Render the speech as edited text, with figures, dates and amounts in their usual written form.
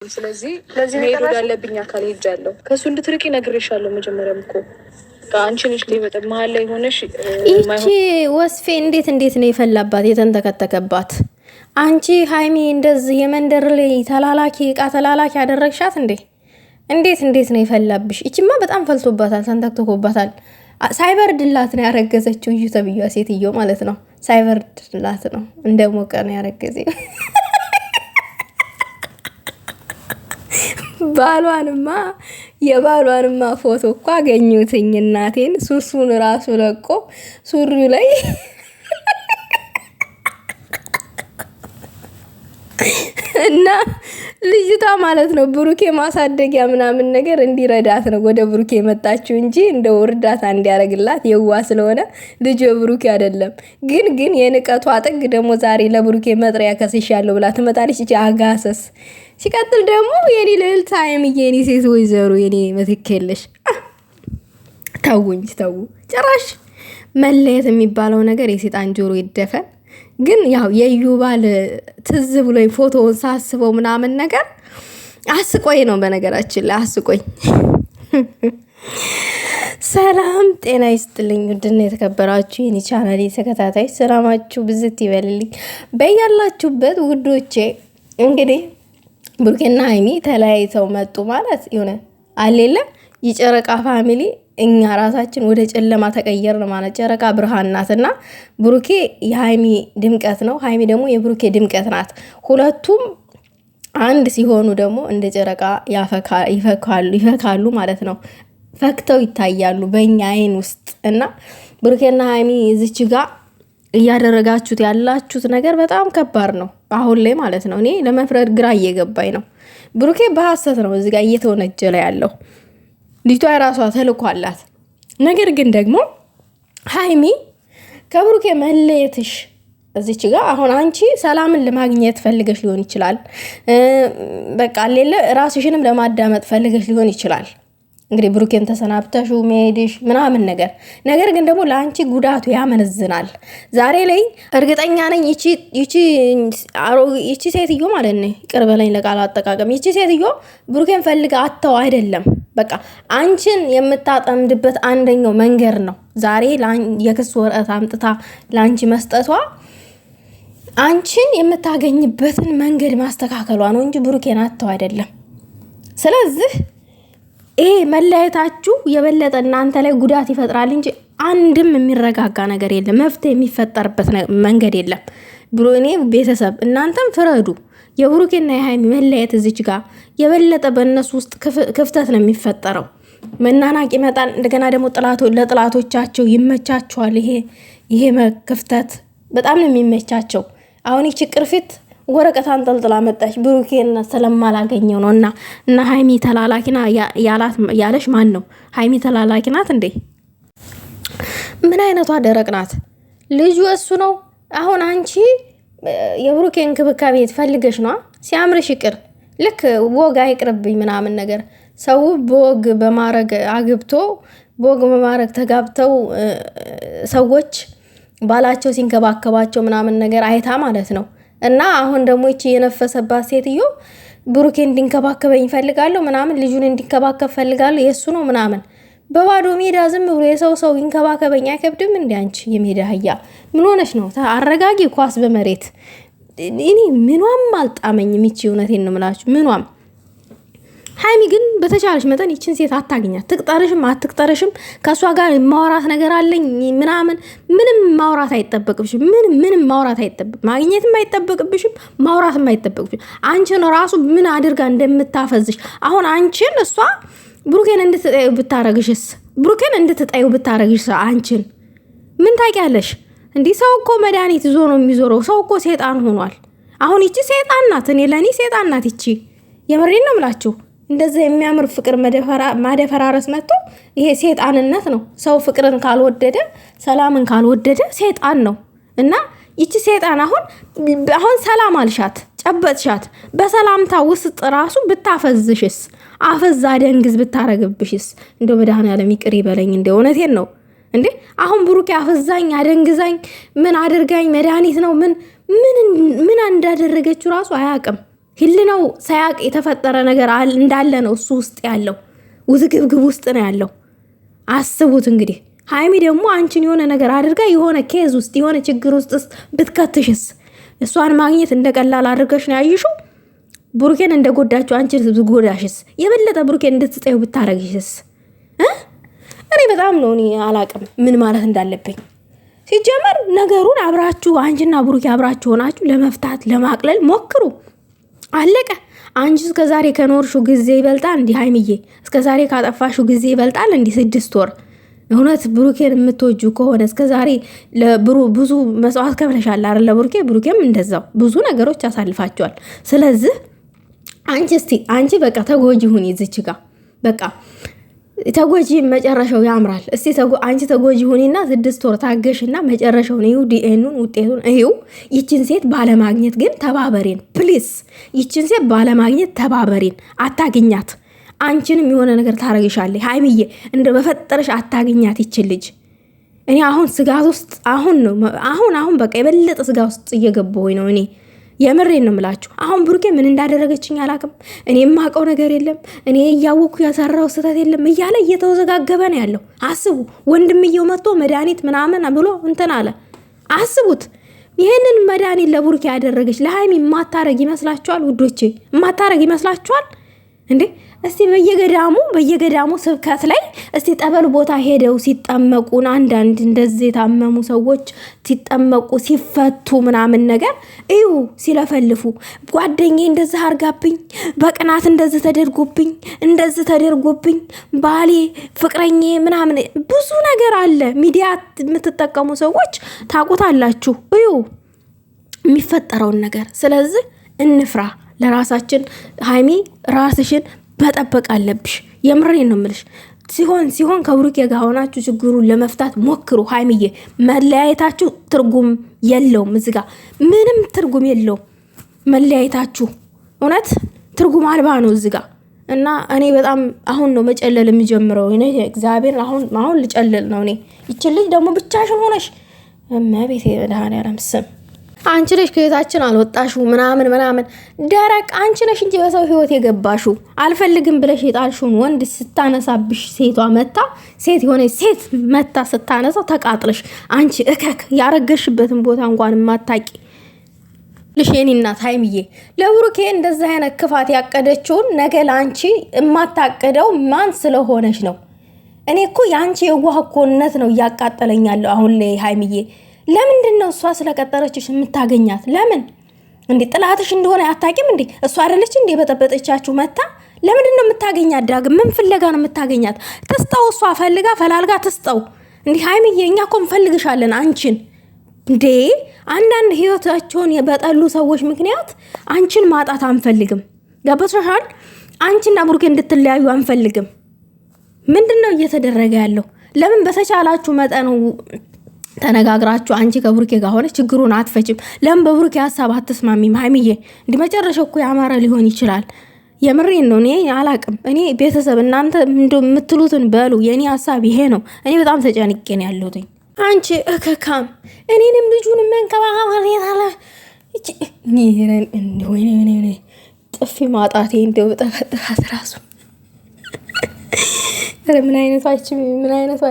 ስለዚህ መሄድ ወዳለብኝ አካል ሄጃለሁ። ከሱ እንድትርቂ ነግሬሻለሁ። መጀመሪያም እኮ አንቺ ነሽ ለበጣም መሀል ላይ ሆነሽ እቺ ወስፌ እንዴት ነው የፈላባት የተንተከተከባት። አንቺ ሃይሚ እንደዚህ የመንደር ላይ ተላላኪ እቃ ተላላኪ ያደረግሻት እንዴ? እንዴት ነው የፈላብሽ? እቺማ በጣም ፈልቶባታል፣ ተንተክተኮባታል። ሳይበርድላት ነው ያረገዘችው። እዩ ተብዬዋ ሴትዮ ማለት ነው። ሳይበርድላት ነው እንደሞቀ ነው ያረገዘው። የባሏንማ ፎቶ እኮ አገኙትኝ እናቴን። ሱሱን ራሱ ለቆ ሱሪው ላይ እና ልጅቷ ማለት ነው ብሩኬ ማሳደጊያ ምናምን ነገር እንዲረዳት ነው ወደ ብሩኬ መጣችው እንጂ እንደው እርዳታ እንዲያረግላት የዋ ስለሆነ ልጅ ብሩኬ አይደለም። ግን የንቀቷ ጥግ ደግሞ ዛሬ ለብሩኬ መጥሪያ ከስሻለሁ ብላ ትመጣለች። እቺ አጋሰስ ሲቀጥል ደግሞ የኔ ልዕልት ሃይሚዬ የኔ ሴት ወይዘሮ የኔ መትከለሽ ተው ጭራሽ መለየት የሚባለው ነገር የሴጣን ጆሮ ይደፈን። ግን ያው የዩባል ትዝ ብሎኝ ፎቶውን ሳስበው ምናምን ነገር አስቆይ ነው። በነገራችን ላይ አስቆይ። ሰላም ጤና ይስጥልኝ ውድና የተከበራችሁ የኔ ቻናል ተከታታዮች ሰላማችሁ ብዝት ይበልልኝ በያላችሁበት ውዶቼ። እንግዲህ ብሩኬና ሃይሚ ተለያይተው መጡ ማለት ይሆነ አለለ የጨረቃ ፋሚሊ እኛ ራሳችን ወደ ጨለማ ተቀየርን ማለት። ጨረቃ ብርሃን ናትና ብሩኬ የሃይሚ ድምቀት ነው፣ ሃይሚ ደግሞ የብሩኬ ድምቀት ናት። ሁለቱም አንድ ሲሆኑ ደግሞ እንደ ጨረቃ ይፈካሉ ማለት ነው። ፈክተው ይታያሉ በእኛ አይን ውስጥ እና ብሩኬና ሃይሚ እዚች ጋር እያደረጋችሁት ያላችሁት ነገር በጣም ከባድ ነው አሁን ላይ ማለት ነው። እኔ ለመፍረድ ግራ እየገባኝ ነው። ብሩኬ በሐሰት ነው እዚህ ጋር እየተወነጀለ ያለው። ልጅቷ የራሷ ተልእኮ አላት። ነገር ግን ደግሞ ሃይሚ ከብሩኬ መለየትሽ እዚች ጋር አሁን አንቺ ሰላምን ለማግኘት ፈልገሽ ሊሆን ይችላል። በቃ ሌላ ራስሽንም ለማዳመጥ ፈልገሽ ሊሆን ይችላል። እንግዲህ ብሩኬን ተሰናብተሹ መሄድሽ ምናምን ነገር ግን ደግሞ ለአንቺ ጉዳቱ ያመነዝናል። ዛሬ ላይ እርግጠኛ ነኝ ይቺ ሴትዮ ማለት ነው፣ ቅር በለኝ ለቃል አጠቃቀም፣ ይቺ ሴትዮ ብሩኬን ፈልጋ አተው አይደለም። በቃ አንቺን የምታጠምድበት አንደኛው መንገድ ነው ዛሬ የክስ ወረቀት አምጥታ ለአንቺ መስጠቷ። አንቺን የምታገኝበትን መንገድ ማስተካከሏ ነው እንጂ ብሩኬን አተው አይደለም። ስለዚህ ይሄ መለየታችሁ የበለጠ እናንተ ላይ ጉዳት ይፈጥራል እንጂ አንድም የሚረጋጋ ነገር የለም። መፍትሄ የሚፈጠርበት መንገድ የለም። እኔ ቤተሰብ እናንተም ፍረዱ። የብሩኬና የሃይሚ መለየት እዚች ጋር የበለጠ በእነሱ ውስጥ ክፍተት ነው የሚፈጠረው። መናናቅ ይመጣል። እንደገና ደግሞ ለጥላቶቻቸው ይመቻቸዋል። ይሄ ክፍተት በጣም ነው የሚመቻቸው። አሁን ይቺ ቅርፊት ወረቀት አንጠልጥላ መጣች ብሩኬና ስለማላገኘው ነው። እና ሃይሚ ተላላኪና ያለሽ ማን ነው? ሃይሚ ተላላኪ ናት እንዴ? ምን አይነቷ ደረቅ ናት? ልጁ እሱ ነው። አሁን አንቺ የብሩኬን እንክብካቤ ትፈልገሽ ነው። ሲያምርሽ ይቅር፣ ልክ ወግ አይቅርብኝ ምናምን ነገር። ሰው በወግ በማረግ አግብቶ በወግ በማረግ ተጋብተው ሰዎች ባላቸው ሲንከባከባቸው ምናምን ነገር አይታ ማለት ነው። እና አሁን ደግሞ እቺ የነፈሰባት ሴትዮ ብሩኬ እንዲንከባከበኝ ፈልጋለሁ ምናምን፣ ልጁን እንዲንከባከብ ፈልጋለሁ የሱ ነው ምናምን። በባዶ ሜዳ ዝም ብሎ ሰው ይንከባከበኝ አይከብድም እንዴ? አንቺ የሜዳ አህያ ምን ሆነሽ ነው? አረጋጊ ኳስ በመሬት። እኔ ምኗም አልጣመኝም። እቺ እውነቴን ነው የምላችሁ ምኗም። ሃይሚ ግን በተቻለሽ መጠን ይችን ሴት አታግኛት። ትቅጠርሽም አትቅጠርሽም ከሷ ጋር ማውራት ነገር አለኝ ምናምን ምንም ማውራት አይጠበቅብሽም። ምንም ማውራት አይጠበቅ ማግኘትም አይጠበቅብሽም፣ ማውራትም አይጠበቅብሽም። አንቺን ራሱ ምን አድርጋ እንደምታፈዝሽ አሁን አንቺን እሷ ብሩኬን እንድትጠዩ ብታረግሽ አንቺን ምን ታውቂያለሽ? እንዲህ ሰው እኮ መድኃኒት ይዞ ነው የሚዞረው። ሰው እኮ ሴጣን ሆኗል። አሁን ይቺ ሴጣን ናት። ለእኔ ሴጣን ናት ይቺ። የምሬን ነው የምላችሁ። እንደዚህ የሚያምር ፍቅር ማደፈራረስ መጥቶ ይሄ ሴጣንነት ነው። ሰው ፍቅርን ካልወደደ ሰላምን ካልወደደ ሴጣን ነው። እና ይቺ ሴጣን አሁን ሰላም አልሻት፣ ጨበጥሻት። በሰላምታ ውስጥ ራሱ ብታፈዝሽስ፣ አፈዛ ደንግዝ ብታረግብሽስ፣ እንደ መድኃኔዓለም ይቅር ይበለኝ። እንደ እውነቴን ነው እንዴ። አሁን ብሩኬ አፈዛኝ አደንግዛኝ ምን አድርጋኝ መድኃኒት ነው ምን እንዳደረገችው ራሱ አያውቅም። ህልናው ሳያቅ የተፈጠረ ነገር እንዳለ ነው እሱ ውስጥ ያለው ውዝግብግብ ውስጥ ነው ያለው። አስቡት እንግዲህ ሀይሚ ደግሞ አንቺን የሆነ ነገር አድርጋ የሆነ ኬዝ ውስጥ የሆነ ችግር ውስጥ ብትከትሽስ? እሷን ማግኘት እንደቀላል አድርገሽ ነው ያይሽው። ብሩኬን እንደጎዳችሁ አንቺን ዝጎዳሽስ? የበለጠ ብሩኬን እንድትጠዩ ብታረግሽስ? እኔ በጣም ነው እኔ አላቅም ምን ማለት እንዳለብኝ። ሲጀመር ነገሩን አብራችሁ አንቺና ብሩኬ አብራችሁ ሆናችሁ ለመፍታት ለማቅለል ሞክሩ። አለቀ። አንቺ እስከዛሬ ከኖርሽው ጊዜ ይበልጣል እንዲህ ሀይሚዬ፣ እስከዛሬ ካጠፋሽው ጊዜ ይበልጣል እንዲህ 6 ወር። እውነት ብሩኬን የምትወጁ ከሆነ እስከዛሬ ብዙ መስዋዕት ከፍለሻል አይደል? ለብሩኬ ብሩኬም እንደዛው ብዙ ነገሮች አሳልፋቸዋል። ስለዚህ አንቺ በቃ ተጎጂ ሁኒ። እዚች ጋ በቃ ተጎጂ መጨረሻው ያምራል። አንቺ ተጎጂ ሁኒና 6 ወር ታገሽና መጨረሻውን እዩ፣ ዲኤኑን ውጤቱን እዩ። ይችን ሴት ባለማግኘት ግን ተባበሬን ፕሊስ። ይችን ሴት ባለማግኘት ተባበሬን። አታግኛት። አንቺንም የሆነ ነገር ታረግሻለች ሀይሚዬ። እንደ በፈጠረሽ አታግኛት ይችን ልጅ። እኔ አሁን ስጋት ውስጥ አሁን በቃ የበለጠ ስጋ ውስጥ እየገባሁኝ ነው እኔ የምሬን ነው የምላችሁ። አሁን ብሩኬ ምን እንዳደረገችኝ አላቅም። እኔ የማውቀው ነገር የለም። እኔ እያወቅኩ ያሰራው ስህተት የለም እያለ እየተወዘጋገበ ነው ያለው። አስቡ። ወንድምየው መጥቶ መድኃኒት ምናምን ብሎ እንትን አለ። አስቡት። ይህንን መድኃኒት ለብሩኬ ያደረገች ለሀይሚ የማታረግ ይመስላችኋል ውዶቼ? የማታረግ ይመስላችኋል እንዴ? እስቲ በየገዳሙ ስብከት ላይ እስቲ ጠበል ቦታ ሄደው ሲጠመቁን አንዳንድ እንደዚህ የታመሙ ሰዎች ሲጠመቁ ሲፈቱ ምናምን ነገር እዩ ሲለፈልፉ፣ ጓደኛዬ እንደዚህ አርጋብኝ፣ በቅናት እንደዚህ ተደርጎብኝ፣ ባሌ ፍቅረኛ ምናምን ብዙ ነገር አለ። ሚዲያ የምትጠቀሙ ሰዎች ታውቁታላችሁ። እዩ የሚፈጠረውን ነገር። ስለዚህ እንፍራ ለራሳችን። ሀይሚ ራስሽን መጠበቅ አለብሽ። የምሬን ነው የምልሽ። ሲሆን ከብሩኬ ጋር ሆናችሁ ችግሩን ለመፍታት ሞክሩ። ሀይሚዬ መለያየታችሁ ትርጉም የለውም። እዚህ ጋር ምንም ትርጉም የለውም መለያየታችሁ። እውነት ትርጉም አልባ ነው እዚህ ጋር። እና እኔ በጣም አሁን ነው መጨለል የሚጀምረው። እኔ እግዚአብሔር አሁን ልጨልል ነው እኔ። ይችን ልጅ ደግሞ ብቻሽን ሆነሽ እመቤቴ መድኃኒዓለም ስም አንቺ ነሽ ከቤታችን አልወጣሹ ምናምን ደረቅ አንቺ ነሽ እንጂ በሰው ህይወት የገባሹ። አልፈልግም ብለሽ የጣልሽውን ወንድ ስታነሳብሽ ሴት መታ ስታነሳው ተቃጥለሽ አንቺ እከክ ያረገሽበትን ቦታ እንኳን ማታቂ ልሽኔ እናት ሀይሚዬ ለብሩኬ እንደዛ አይነት ክፋት ያቀደችውን ነገ ለአንቺ የማታቀደው ማን ስለሆነሽ ነው? እኔ እኮ የአንቺ የዋህኮነት ነው እያቃጠለኛለሁ አሁን ላይ ሀይሚዬ። ለምንድን ነው እሷ ስለቀጠረችሽ የምታገኛት? ለምን እንዴ? ጥላትሽ እንደሆነ አታቂም እንዴ? እሷ አይደለች እንዴ በጠበጠቻችሁ መታ? ለምንድን ነው የምታገኛት? ዳግም ምን ፍለጋ ነው የምታገኛት? ትስጠው፣ እሷ ፈላልጋ ትስጠው። እንዴ ሀይሚዬ እኛ እኮ እንፈልግሻለን አንቺን። እንዴ አንዳንድ ህይወታቸውን በጠሉ ሰዎች ምክንያት አንቺን ማጣት አንፈልግም። ገበሻል? አንቺና ብሩኬ እንድትለያዩ አንፈልግም። ምንድነው እየተደረገ ያለው? ለምን በተቻላችሁ መጠኑ ተነጋግራችሁ አንቺ ከብሩኬ ጋር ሆነ ችግሩን አትፈጭም? ለምን በብሩኬ ሀሳብ አትስማሚም? ሀይሚዬ እንዲህ መጨረሻው እኮ ያማረ ሊሆን ይችላል። የምሬን ነው። እኔ አላቅም። እኔ ቤተሰብ እናንተ የምትሉትን በሉ። የኔ ሀሳብ ይሄ ነው። እኔ በጣም ተጨንቄ ነው ያለሁት። አንቺ እከካም እኔንም ልጁን መንከባከብ ያለ ጥፊ ማጣቴ እንደው በጠፈጥራት ራሱ ምን አይነቷ